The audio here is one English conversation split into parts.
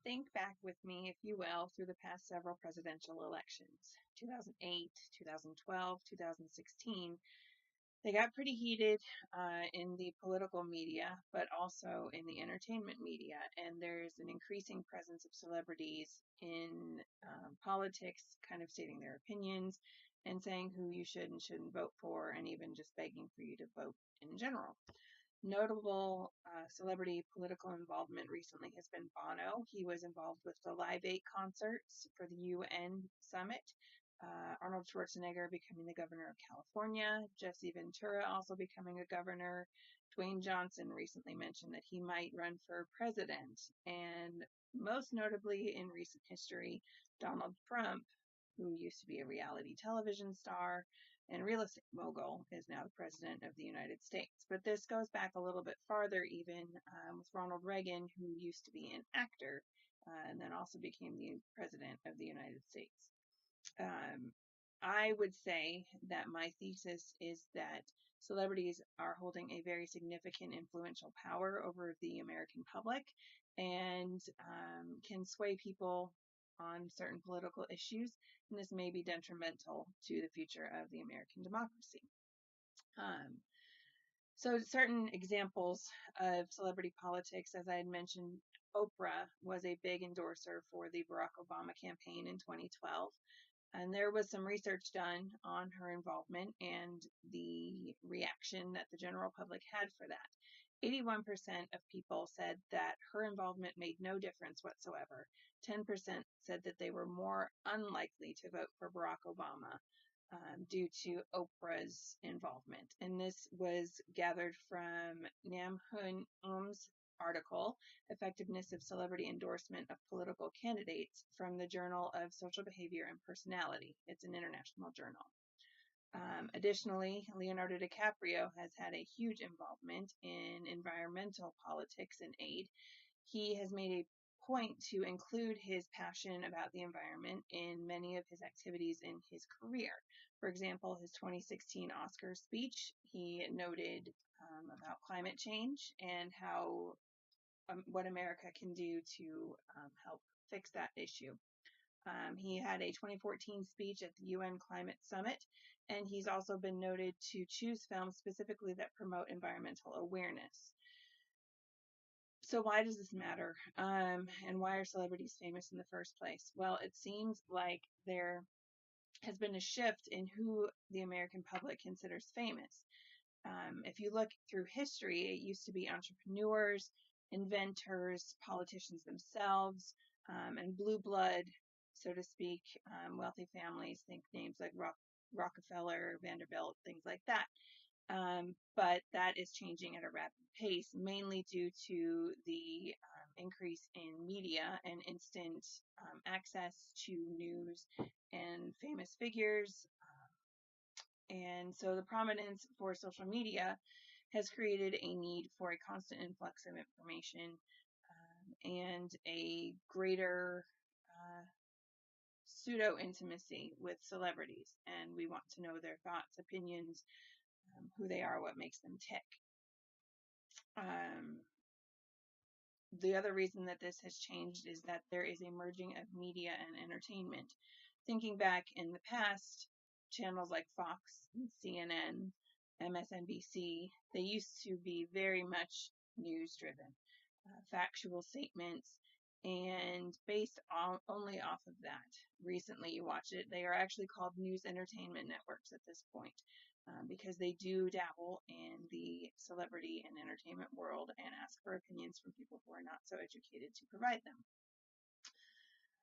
think back with me, if you will, through the past several presidential elections, 2008, 2012, 2016. They got pretty heated in the political media, but also in the entertainment media. And there's an increasing presence of celebrities in politics, kind of stating their opinions and saying who you should and shouldn't vote for, and even just begging for you to vote in general. Notable celebrity political involvement recently has been Bono. He was involved with the Live 8 concerts for the UN summit. Arnold Schwarzenegger becoming the governor of California. Jesse Ventura also becoming a governor. Dwayne Johnson recently mentioned that he might run for president. And most notably in recent history, Donald Trump, who used to be a reality television star and real estate mogul, is now the president of the United States. But this goes back a little bit farther, even with Ronald Reagan, who used to be an actor and then also became the president of the United States. I would say that my thesis is that celebrities are holding a very significant influential power over the American public and can sway people on certain political issues, and this may be detrimental to the future of the American democracy. So certain examples of celebrity politics, as I had mentioned, Oprah was a big endorser for the Barack Obama campaign in 2012. And there was some research done on her involvement and the reaction that the general public had for that. 81% of people said that her involvement made no difference whatsoever. 10% said that they were more unlikely to vote for Barack Obama due to Oprah's involvement. And this was gathered from Nam-Hyun's article, Effectiveness of Celebrity Endorsement of Political Candidates, from the Journal of Social Behavior and Personality. It's an international journal. Additionally, Leonardo DiCaprio has had a huge involvement in environmental politics and aid. He has made a point to include his passion about the environment in many of his activities in his career. For example, his 2016 Oscar speech, he noted about climate change and how what America can do to help fix that issue. He had a 2014 speech at the UN Climate Summit, and he's also been noted to choose films specifically that promote environmental awareness. So why does this matter? And why are celebrities famous in the first place? Well, it seems like there has been a shift in who the American public considers famous. If you look through history, it used to be entrepreneurs, inventors, politicians themselves, and blue blood, so to speak, wealthy families. Think names like Rockefeller, Vanderbilt, things like that. But that is changing at a rapid pace, mainly due to the increase in media and instant access to news and famous figures. And so the prominence for social media has created a need for a constant influx of information and a greater pseudo-intimacy with celebrities. And we want to know their thoughts, opinions, who they are, what makes them tick. The other reason that this has changed is that there is a merging of media and entertainment. Thinking back in the past, channels like Fox, CNN, MSNBC, they used to be very much news-driven, factual statements, and based only off of that. Recently, you watch it, they are actually called news entertainment networks at this point, because they do dabble in the celebrity and entertainment world and ask for opinions from people who are not so educated to provide them.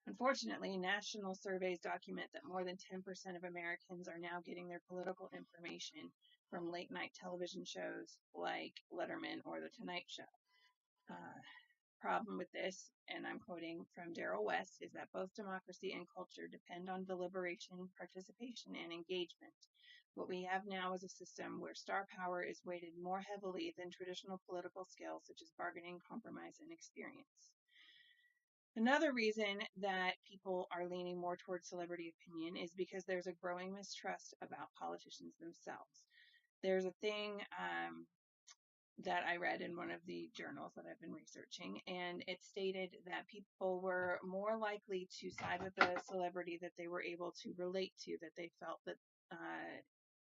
Unfortunately, national surveys document that more than 10% of Americans are now getting their political information from late-night television shows like Letterman or The Tonight Show. Problem with this, and I'm quoting from Darrel, is that both democracy and culture depend on deliberation, participation, and engagement. What we have now is a system where star power is weighted more heavily than traditional political skills such as bargaining, compromise, and experience. Another reason that people are leaning more towards celebrity opinion is because there's a growing mistrust about politicians themselves. There's a thing that I read in one of the journals that I've been researching, and it stated that people were more likely to side with a celebrity that they were able to relate to, that they felt that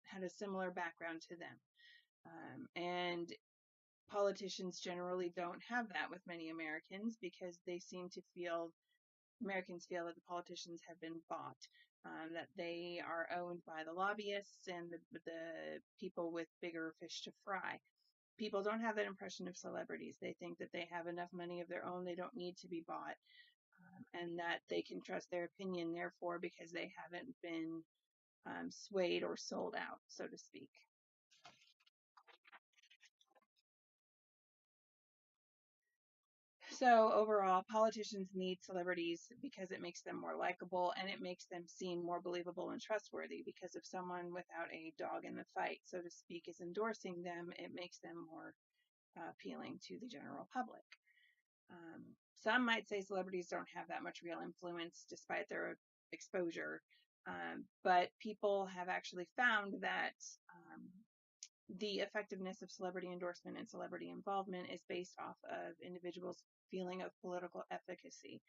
had a similar background to them. And politicians generally don't have that with many Americans, because Americans feel that the politicians have been bought, that they are owned by the lobbyists and the people with bigger fish to fry. People don't have that impression of celebrities. They think that they have enough money of their own, they don't need to be bought, and that they can trust their opinion, therefore, because they haven't been swayed or sold out, so to speak. So overall, politicians need celebrities because it makes them more likable, and it makes them seem more believable and trustworthy, because if someone without a dog in the fight, so to speak, is endorsing them, it makes them more appealing to the general public. Some might say celebrities don't have that much real influence despite their exposure, but people have actually found that the effectiveness of celebrity endorsement and celebrity involvement is based off of individuals' feeling of political efficacy.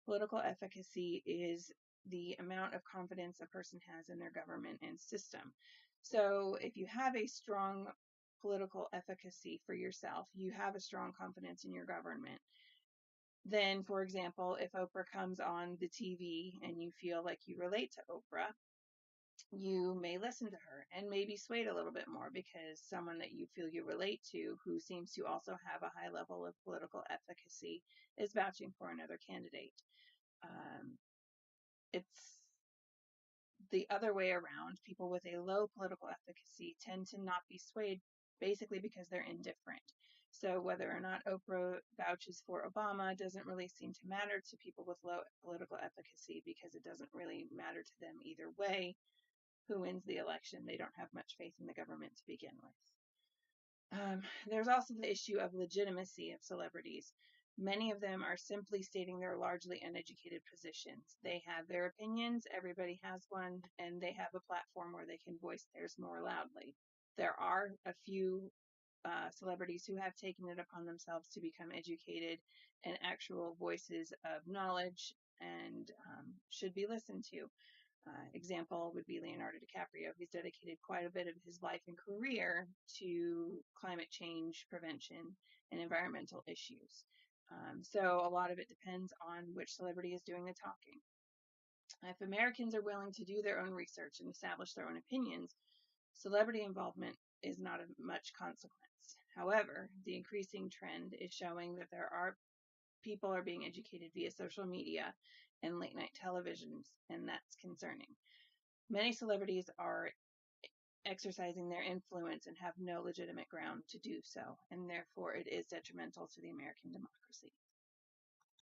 Political efficacy is the amount of confidence a person has in their government and system. So if you have a strong political efficacy for yourself, you have a strong confidence in your government, then, for example, if Oprah comes on the TV and you feel like you relate to Oprah, you may listen to her and maybe swayed a little bit more because someone that you feel you relate to, who seems to also have a high level of political efficacy, is vouching for another candidate. It's the other way around. People with a low political efficacy tend to not be swayed, basically because they're indifferent. So whether or not Oprah vouches for Obama doesn't really seem to matter to people with low political efficacy, because it doesn't really matter to them either way who wins the election. They don't have much faith in the government to begin with. There's also the issue of legitimacy of celebrities. Many of them are simply stating their largely uneducated positions. They have their opinions, everybody has one, and they have a platform where they can voice theirs more loudly. There are a few celebrities who have taken it upon themselves to become educated and actual voices of knowledge, and should be listened to. Example would be Leonardo DiCaprio. He's dedicated quite a bit of his life and career to climate change prevention and environmental issues. So a lot of it depends on which celebrity is doing the talking. If Americans are willing to do their own research and establish their own opinions, celebrity involvement is not of much consequence. However, the increasing trend is showing that people are being educated via social media and late night televisions, and that's concerning. Many celebrities are exercising their influence and have no legitimate ground to do so, and therefore it is detrimental to the American democracy.